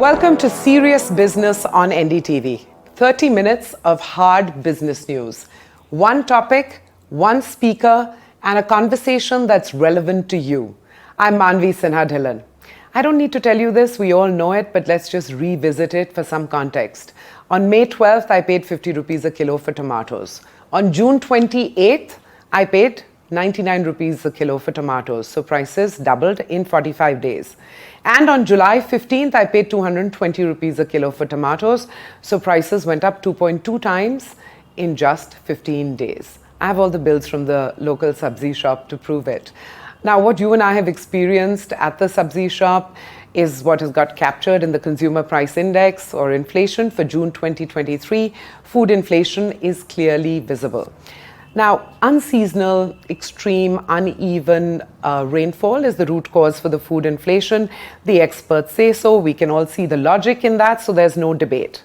Welcome to Serious Business on NDTV. 30 minutes of hard business news. One topic, one speaker, and a conversation that's relevant to you. I'm Manvi Sinha Dhillon. I don't need to tell you this, we all know it, but let's just revisit it for some context. On May 12th, I paid 50 rupees a kilo for tomatoes. On June 28th, I paid 99 rupees a kilo for tomatoes. So prices doubled in 45 days. And on July 15th, I paid 220 rupees a kilo for tomatoes. So prices went up 2.2 times in just 15 days. I have all the bills from the local sabzi shop to prove it. Now, what you and I have experienced at the sabzi shop is what has got captured in the Consumer Price Index or inflation for June 2023. Food inflation is clearly visible. Now, unseasonal, extreme, uneven rainfall is the root cause for the food inflation. The experts say so. We can all see the logic in that, so there's no debate.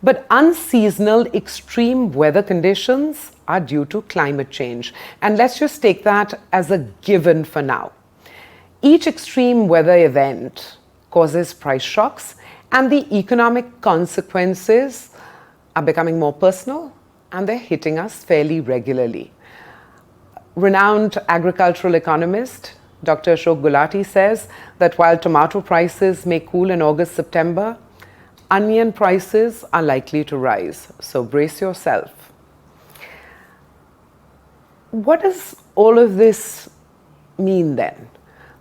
But unseasonal, extreme weather conditions are due to climate change. And let's just take that as a given for now. Each extreme weather event causes price shocks, and the economic consequences are becoming more personal, and they're hitting us fairly regularly. Renowned agricultural economist Dr Ashok Gulati says that while tomato prices may cool in August, September, onion prices are likely to rise. So brace yourself. What does all of this mean then?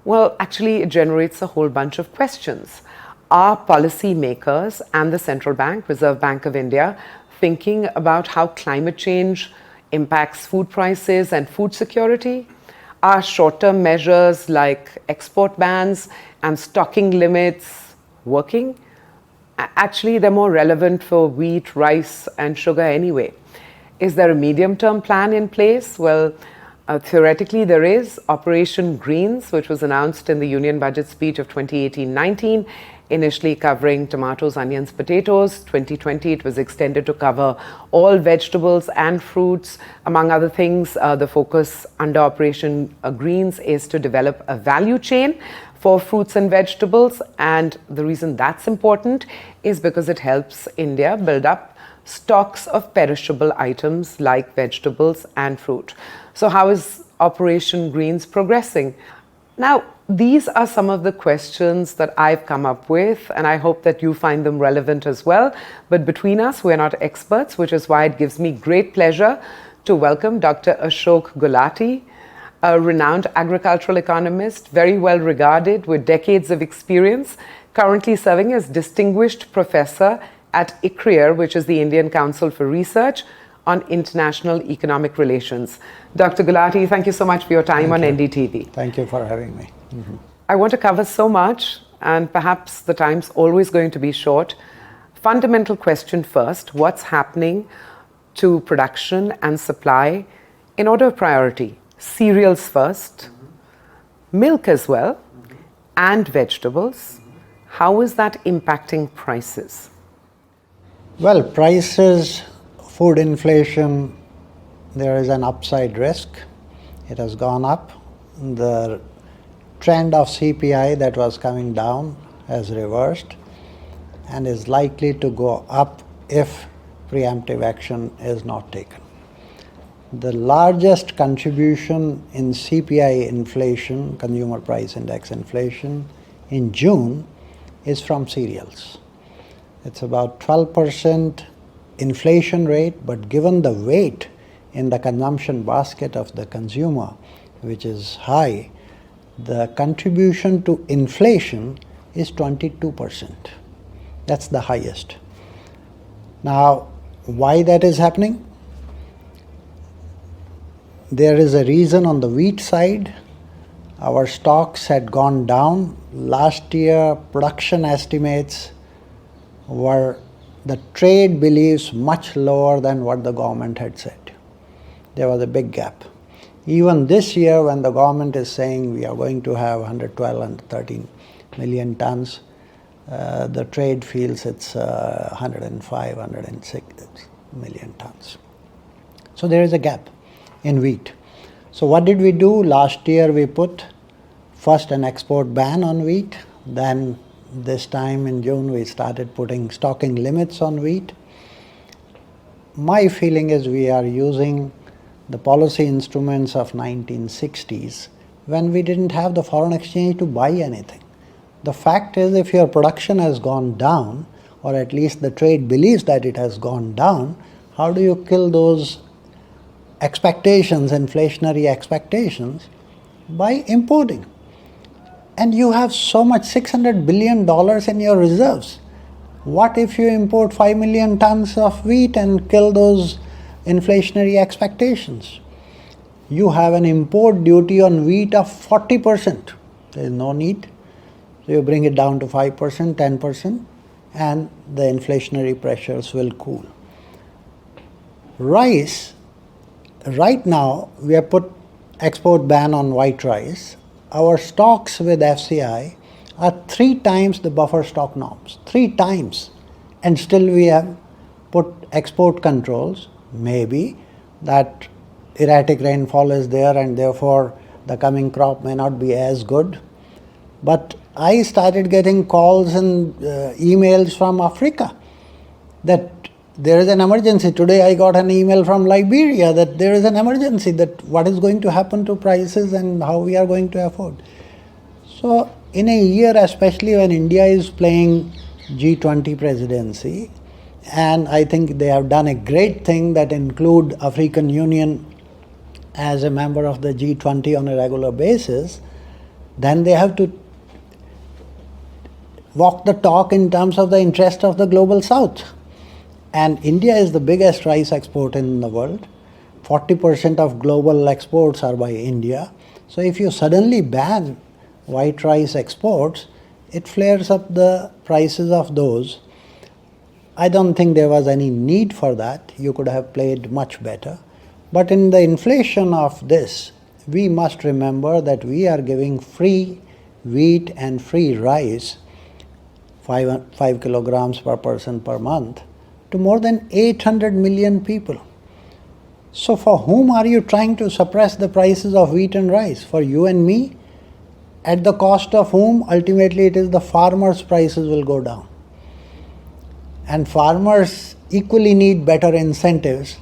Well, actually, it generates a whole bunch of questions. Are policymakers and the central bank, Reserve Bank of India, thinking about how climate change impacts food prices and food security? Are short-term measures like export bans and stocking limits working? Actually, they're more relevant for wheat, rice, and sugar anyway. Is there a medium-term plan in place? Well, theoretically, there is. Operation Greens, which was announced in the Union Budget speech of 2018-19, initially covering tomatoes, onions, potatoes. 2020, it was extended to cover all vegetables and fruits. Among other things, the focus under Operation Greens is to develop a value chain for fruits and vegetables. And the reason that's important is because it helps India build up stocks of perishable items like vegetables and fruit. So how is Operation Greens progressing? Now, these are some of the questions that I've come up with, and I hope that you find them relevant as well. But between us, we're not experts, which is why it gives me great pleasure to welcome Dr. Ashok Gulati, a renowned agricultural economist, very well regarded with decades of experience, currently serving as Distinguished Professor at ICRIER, which is the Indian Council for Research on International Economic Relations. Dr. Gulati, thank you so much for your time on NDTV. Thank you for having me. I want to cover so much, and perhaps the time's always going to be short. Fundamental question first, what's happening to production and supply in order of priority? Cereals first, milk as well, and vegetables. How is that impacting prices? Well, prices, food inflation, there is an upside risk. It has gone up. The trend of CPI that was coming down has reversed and is likely to go up if preemptive action is not taken. The largest contribution in CPI inflation, Consumer Price Index inflation, in June is from cereals. It's about 12% inflation rate, but given the weight in the consumption basket of the consumer, which is high, the contribution to inflation is 22%. That's the highest. Now, why that is happening? There is a reason on the wheat side. Our stocks had gone down. Last year, production estimates were, the trade believes, much lower than what the government had said. There was a big gap. Even this year, when the government is saying we are going to have 112 and 13 million tons, the trade feels it's 105, 106 million tons. So there is a gap in wheat. So what did we do? Last year we put first an export ban on wheat, then this time in June we started putting stocking limits on wheat. My feeling is we are using the policy instruments of 1960s when we didn't have the foreign exchange to buy anything. The fact is, if your production has gone down, or at least the trade believes that it has gone down, how do you kill those expectations, inflationary expectations? By importing. And you have so much $600 billion in your reserves. What if you import 5 million tons of wheat and kill those inflationary expectations? You have an import duty on wheat of 40%. There is no need. So you bring it down to 5%, 10%, and the inflationary pressures will cool. Rice, right now we have put export ban on white rice. Our stocks with FCI are 3 times the buffer stock norms, 3 times, and still we have put export controls. Maybe that erratic rainfall is there and therefore the coming crop may not be as good. But I started getting calls and emails from Africa that there is an emergency. Today I got an email from Liberia that there is an emergency, that what is going to happen to prices and how we are going to afford. So in a year, especially when India is playing G20 presidency, and I think they have done a great thing that include African Union as a member of the G20 on a regular basis, then they have to walk the talk in terms of the interest of the global south. And India is the biggest rice exporter in the world. 40% of global exports are by India. So if you suddenly ban white rice exports, it flares up the prices of those. I don't think there was any need for that. You could have played much better. But in the inflation of this, we must remember that we are giving free wheat and free rice, 5 kilograms per person per month, to more than 800 million people. So for whom are you trying to suppress the prices of wheat and rice? For you and me? At the cost of whom ultimately it is the farmers' prices will go down. And farmers equally need better incentives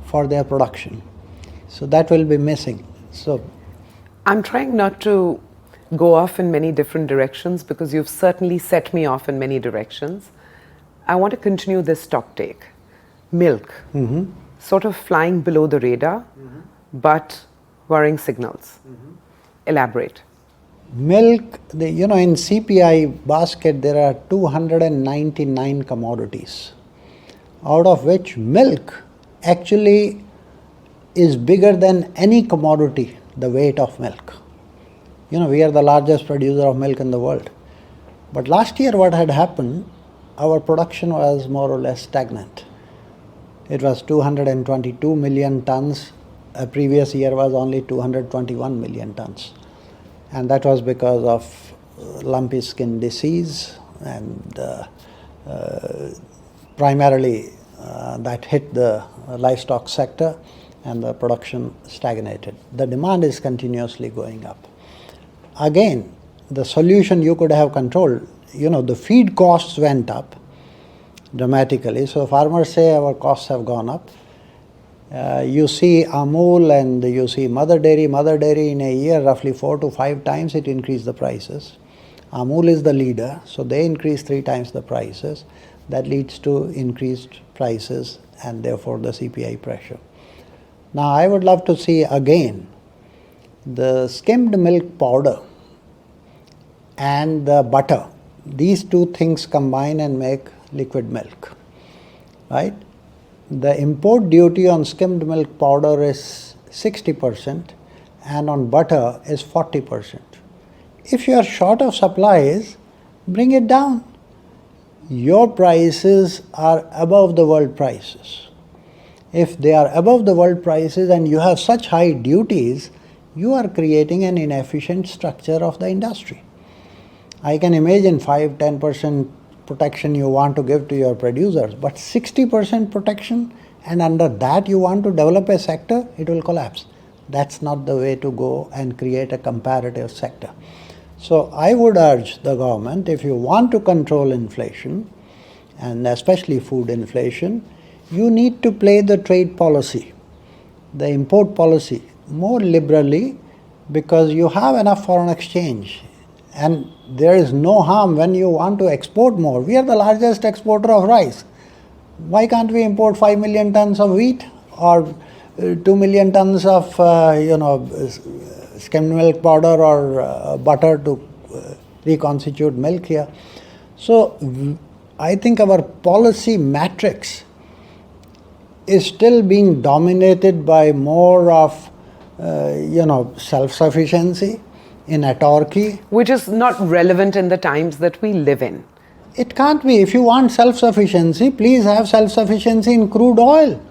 for their production. So that will be missing. So I'm trying not to go off in many different directions because you've certainly set me off in many directions. I want to continue this stock take. Milk, sort of flying below the radar, but worrying signals. Elaborate. Milk, in CPI basket there are 299 commodities, out of which milk actually is bigger than any commodity, the weight of milk. We are the largest producer of milk in the world. But last year what had happened, our production was more or less stagnant. It was 222 million tons. A previous year was only 221 million tons. And that was because of lumpy skin disease and primarily that hit the livestock sector and the production stagnated. The demand is continuously going up. Again, the solution you could have controlled, the feed costs went up dramatically. So farmers say our costs have gone up. You see Amul and you see Mother Dairy. Mother Dairy in a year, roughly 4 to 5 times it increased the prices. Amul is the leader, so they increase 3 times the prices. That leads to increased prices and therefore the CPI pressure. Now I would love to see again the skimmed milk powder and the butter. These 2 things combine and make liquid milk, right? The import duty on skimmed milk powder is 60% and on butter is 40%. If you are short of supplies, bring it down. Your prices are above the world prices. If they are above the world prices and you have such high duties, you are creating an inefficient structure of the industry. I can imagine 5-10% protection you want to give to your producers, but 60% protection and under that you want to develop a sector, it will collapse. That's not the way to go and create a comparative sector. So I would urge the government, if you want to control inflation, and especially food inflation, you need to play the trade policy, the import policy more liberally, because you have enough foreign exchange. And there is no harm when you want to export more. We are the largest exporter of rice. Why can't we import 5 million tons of wheat or 2 million tons of skimmed milk powder or butter to reconstitute milk here? So I think our policy matrix is still being dominated by more of self-sufficiency in autarky. Which is not relevant in the times that we live in. It can't be. If you want self-sufficiency, please have self-sufficiency in crude oil.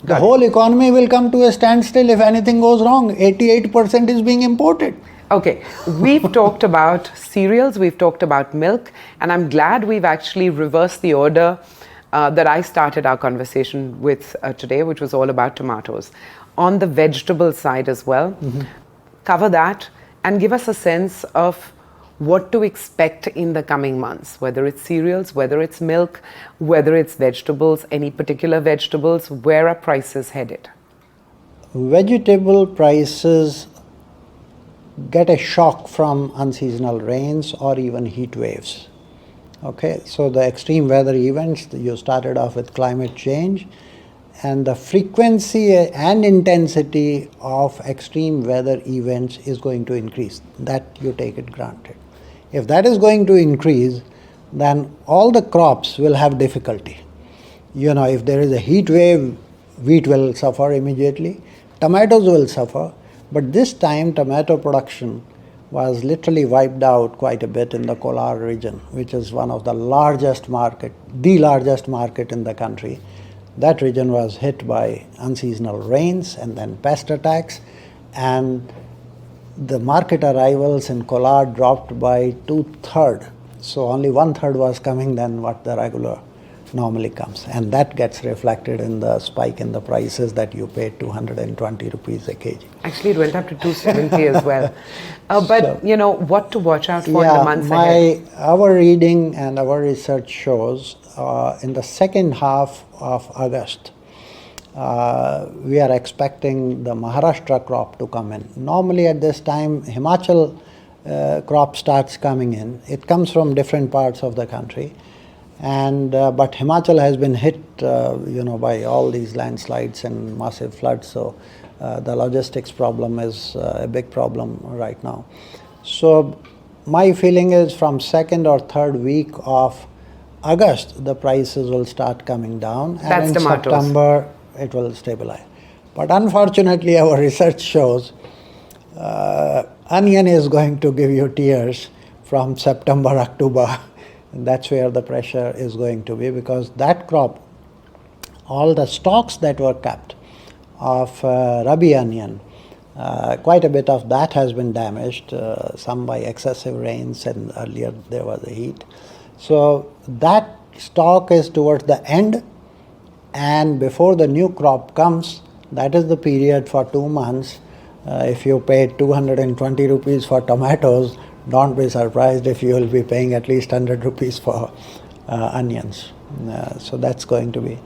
The whole economy will come to a standstill if anything goes wrong. 88% is being imported. Okay, we've talked about cereals, we've talked about milk, and I'm glad we've actually reversed the order that I started our conversation with today, which was all about tomatoes. On the vegetable side as well, cover that and give us a sense of what to expect in the coming months, whether it's cereals, whether it's milk, whether it's vegetables, any particular vegetables, where are prices headed? Vegetable prices get a shock from unseasonal rains or even heat waves. Okay, so the extreme weather events, you started off with climate change, and the frequency and intensity of extreme weather events is going to increase. That you take it granted. If that is going to increase, then all the crops will have difficulty. If there is a heat wave, wheat will suffer immediately, tomatoes will suffer, but this time tomato production was literally wiped out quite a bit in the Kolar region, which is one of the largest market, the largest market in the country. That region was hit by unseasonal rains and then pest attacks, and the market arrivals in Kolar dropped by 2/3. So only 1/3 was coming than what the regular normally comes. And that gets reflected in the spike in the prices that you paid 220 rupees a kg. Actually, it went up to 270 as well. But what to watch out for in the months ahead? Our reading and our research shows in the second half of August, we are expecting the Maharashtra crop to come in. Normally at this time, Himachal crop starts coming in. It comes from different parts of the country. But Himachal has been hit, by all these landslides and massive floods. So the logistics problem is a big problem right now. So my feeling is from second or third week of August, the prices will start coming down, and in tomatoes. September it will stabilize. But unfortunately, our research shows onion is going to give you tears from September, October. That's where the pressure is going to be, because that crop, all the stocks that were kept of Rabi onion, quite a bit of that has been damaged, some by excessive rains, and earlier there was a heat. So that stock is towards the end, and before the new crop comes, that is the period for 2 months. If you paid 220 rupees for tomatoes, don't be surprised if you will be paying at least 100 rupees for onions. So that's going to be.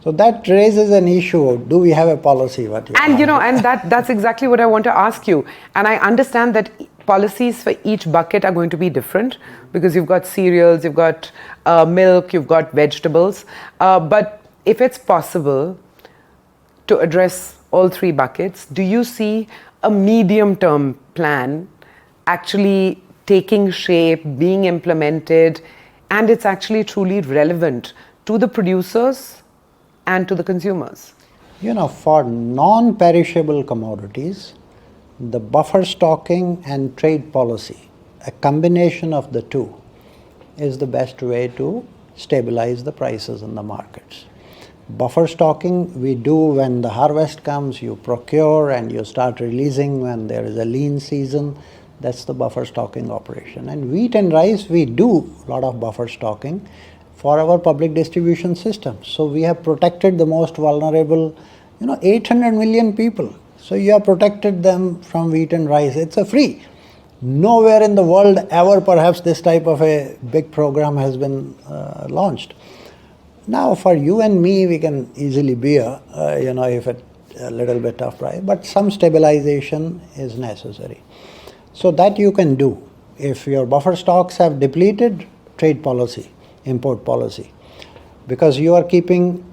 So that raises an issue. Do we have a policy? That's exactly what I want to ask you. And I understand that policies for each bucket are going to be different, because you've got cereals, you've got milk, you've got vegetables. But if it's possible to address all 3 buckets, do you see a medium-term plan actually taking shape, being implemented, and it's actually truly relevant to the producers and to the consumers? For non-perishable commodities, the buffer stocking and trade policy, a combination of the two, is the best way to stabilize the prices in the markets. Buffer stocking we do when the harvest comes, you procure and you start releasing when there is a lean season. That's the buffer stocking operation. And wheat and rice, we do a lot of buffer stocking for our public distribution system. So we have protected the most vulnerable, 800 million people. So you have protected them from wheat and rice. It's a free. Nowhere in the world ever perhaps this type of a big program has been launched. Now for you and me, we can easily bear, if it's a little bit of price, but some stabilization is necessary. So that you can do. If your buffer stocks have depleted, trade policy, import policy, because you are keeping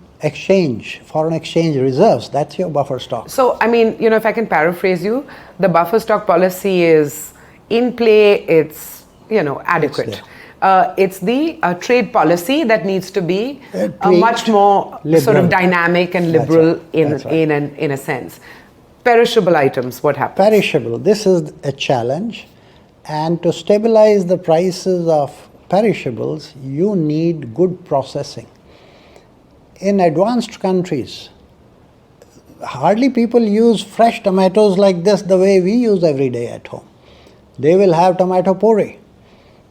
foreign exchange reserves, that's your buffer stock. So, if I can paraphrase you, the buffer stock policy is in play, it's, adequate. It's the trade policy that needs to be much more liberal, sort of dynamic and liberal in a sense. Perishable items, what happens? Perishable, this is a challenge. And to stabilize the prices of perishables, you need good processing. In advanced countries, hardly people use fresh tomatoes like this the way we use every day at home. They will have tomato puree.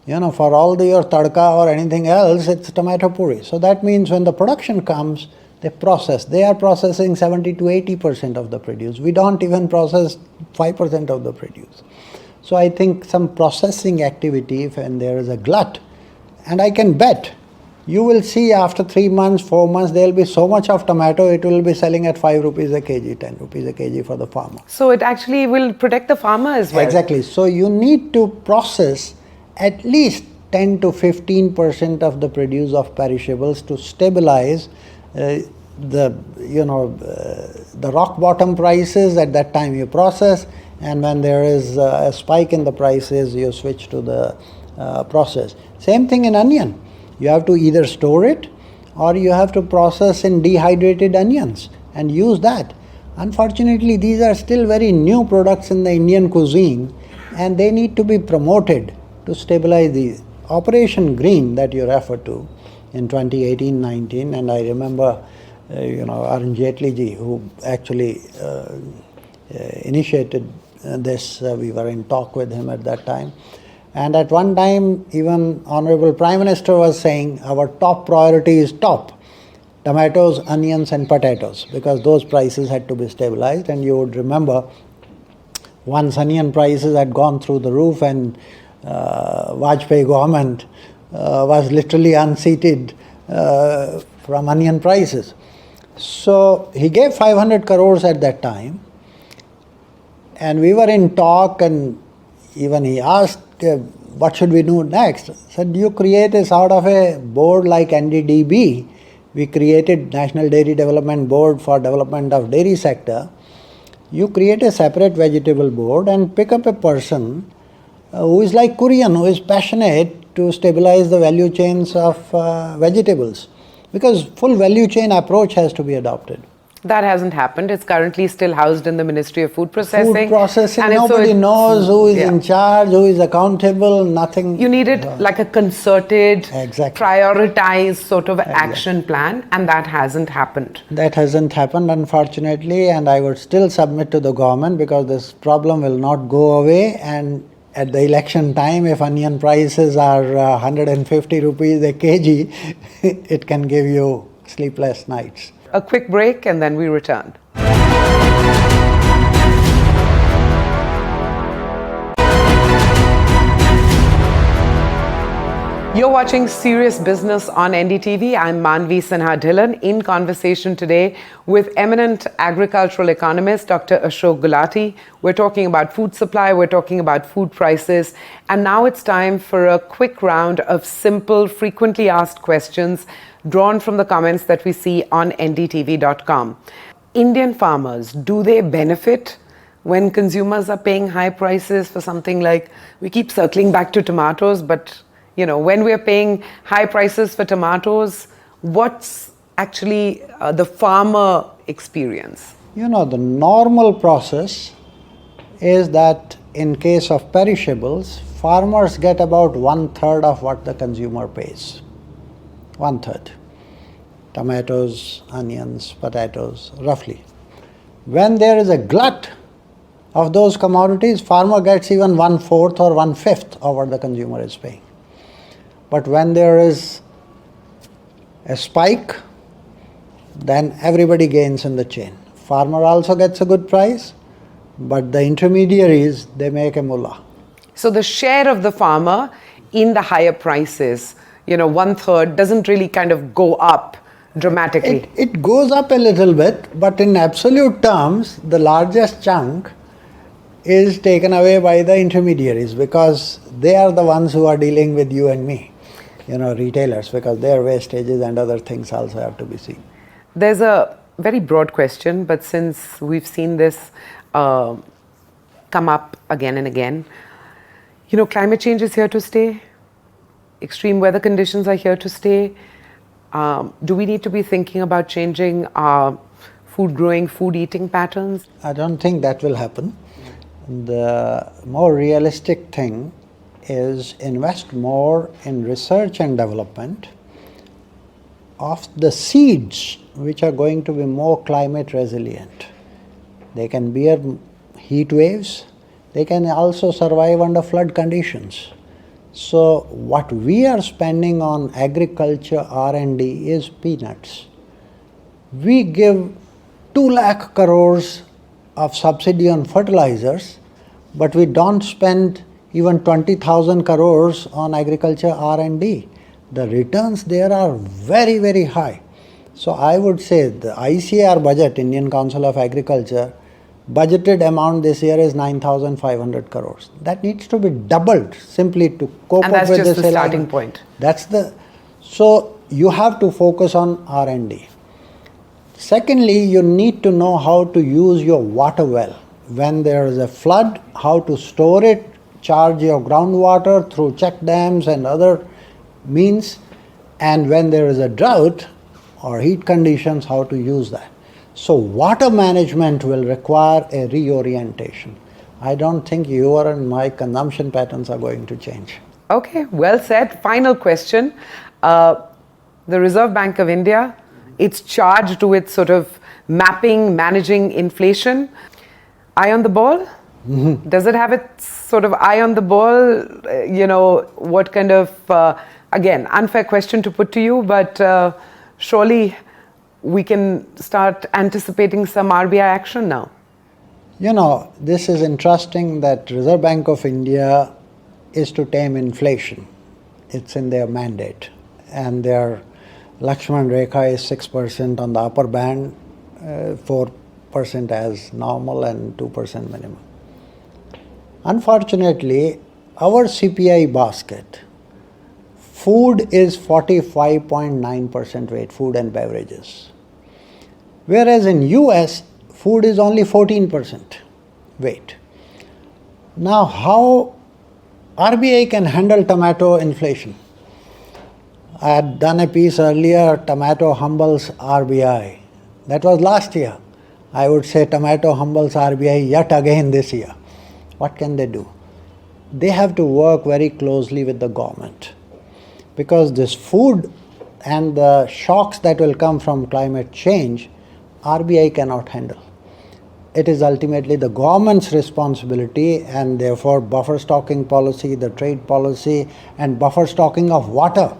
For all your tadka or anything else, it's tomato puree. So that means when the production comes, they process. They are processing 70 to 80% of the produce. We don't even process 5% of the produce. So I think some processing activity, when there is a glut, and I can bet, you will see after 3 months, 4 months, there will be so much of tomato, it will be selling at 5 rupees a kg, 10 rupees a kg for the farmer. So it actually will protect the farmer as well. Exactly. So you need to process at least 10 to 15% of the produce of perishables to stabilize the rock bottom prices. At that time you process, and when there is a spike in the prices, you switch to the process. Same thing in onion. You have to either store it or you have to process in dehydrated onions and use that. Unfortunately, these are still very new products in the Indian cuisine, and they need to be promoted to stabilize these. Operation Green that you refer to in 2018-19, and I remember Arun Jaitley ji, who actually initiated this. We were in talk with him at that time. And at one time, even Honorable Prime Minister was saying our top priority is tomatoes, onions and potatoes, because those prices had to be stabilized. And you would remember once onion prices had gone through the roof, and Vajpayee government was literally unseated from onion prices. So he gave 500 crores at that time, and we were in talk, and even he asked, what should we do next? I said, you create a sort of a board like NDTV. We created National Dairy Development Board for development of dairy sector. You create a separate vegetable board and pick up a person who is like Korean, who is passionate to stabilize the value chains of vegetables. Because full value chain approach has to be adopted. That hasn't happened. It's currently still housed in the Ministry of Food Processing. Food processing, and nobody knows who is in charge, who is accountable, nothing. You needed like a concerted, prioritized sort of action plan, and that hasn't happened. That hasn't happened, unfortunately, and I would still submit to the government, because this problem will not go away. And at the election time, if onion prices are 150 rupees a kg, it can give you sleepless nights. A quick break and then we return. You're watching Serious Business on NDTV. I'm Manvi Sinha Dhillon, in conversation today with eminent agricultural economist Dr. Ashok Gulati. We're talking about food supply, we're talking about food prices, and now it's time for a quick round of simple, frequently asked questions drawn from the comments that we see on ndtv.com. Indian farmers, do they benefit when consumers are paying high prices for something like, we keep circling back to tomatoes, but when we're paying high prices for tomatoes, what's actually the farmer experience? The normal process is that in case of perishables, farmers get about 1/3 of what the consumer pays. 1/3. Tomatoes, onions, potatoes, roughly. When there is a glut of those commodities, farmer gets even 1/4 or 1/5 of what the consumer is paying. But when there is a spike, then everybody gains in the chain. Farmer also gets a good price, but the intermediaries, they make a mullah. So the share of the farmer in the higher prices, 1/3, doesn't really kind of go up dramatically. It goes up a little bit, but in absolute terms, the largest chunk is taken away by the intermediaries, because they are the ones who are dealing with you and me, retailers, because their wastages and other things also have to be seen. There's a very broad question, but since we've seen this come up again and again, climate change is here to stay. Extreme weather conditions are here to stay. Do we need to be thinking about changing our food growing, food eating patterns? I don't think that will happen. The more realistic thing is invest more in research and development of the seeds which are going to be more climate resilient. They can bear heat waves. They can also survive under flood conditions. So what we are spending on agriculture R&D is peanuts. We give 2 lakh crores of subsidy on fertilizers, but we don't spend even 20,000 crores on agriculture R&D. The returns there are very, very high. So I would say the ICAR budget, Indian Council of Agriculture, budgeted amount this year is 9,500 crores. That needs to be doubled simply to cope up with this. And that's just the starting point. So you have to focus on R&D. Secondly, you need to know how to use your water well. When there is a flood, how to store it, charge your groundwater through check dams and other means, and when there is a drought or heat conditions, how to use that. So water management will require a reorientation. I don't think your and my consumption patterns are going to change. Okay, well said. Final question. The Reserve Bank of India, it's charged with sort of mapping, managing inflation. Eye on the ball? Mm-hmm. Does it have its sort of eye on the ball? What kind of, again, unfair question to put to you, but surely we can start anticipating some RBI action now. This is interesting that Reserve Bank of India is to tame inflation. It's in their mandate. And their Lakshman Rekha is 6% on the upper band, 4% as normal and 2% minimum. Unfortunately, our CPI basket, food is 45.9% weight, food and beverages. Whereas in US, food is only 14% weight. Now, how RBI can handle tomato inflation? I had done a piece earlier, tomato humbles RBI. That was last year. I would say tomato humbles RBI yet again this year. What can they do? They have to work very closely with the government, because this food and the shocks that will come from climate change, RBI cannot handle. It is ultimately the government's responsibility, and therefore buffer stocking policy, the trade policy, and buffer stocking of water,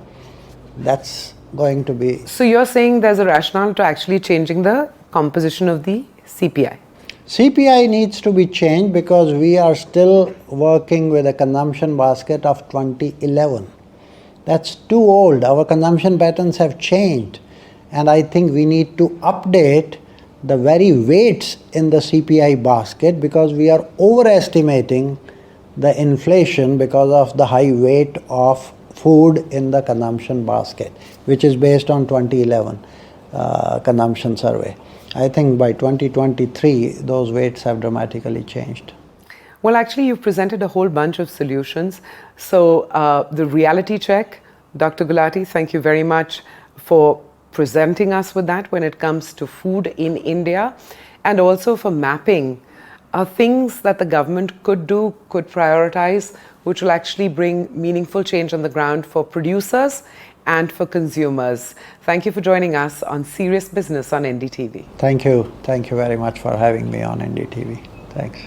that's going to be... So you're saying there's a rationale to actually changing the composition of the CPI? CPI needs to be changed because we are still working with a consumption basket of 2011. That's too old. Our consumption patterns have changed, and I think we need to update the very weights in the CPI basket, because we are overestimating the inflation because of the high weight of food in the consumption basket, which is based on 2011 consumption survey. I think by 2023, those weights have dramatically changed. Well, actually, you've presented a whole bunch of solutions. So the reality check, Dr. Gulati, thank you very much for presenting us with that when it comes to food in India, and also for mapping things that the government could do, could prioritize, which will actually bring meaningful change on the ground for producers and for consumers. Thank you for joining us on Serious Business on NDTV. Thank you. Thank you very much for having me on NDTV. Thanks.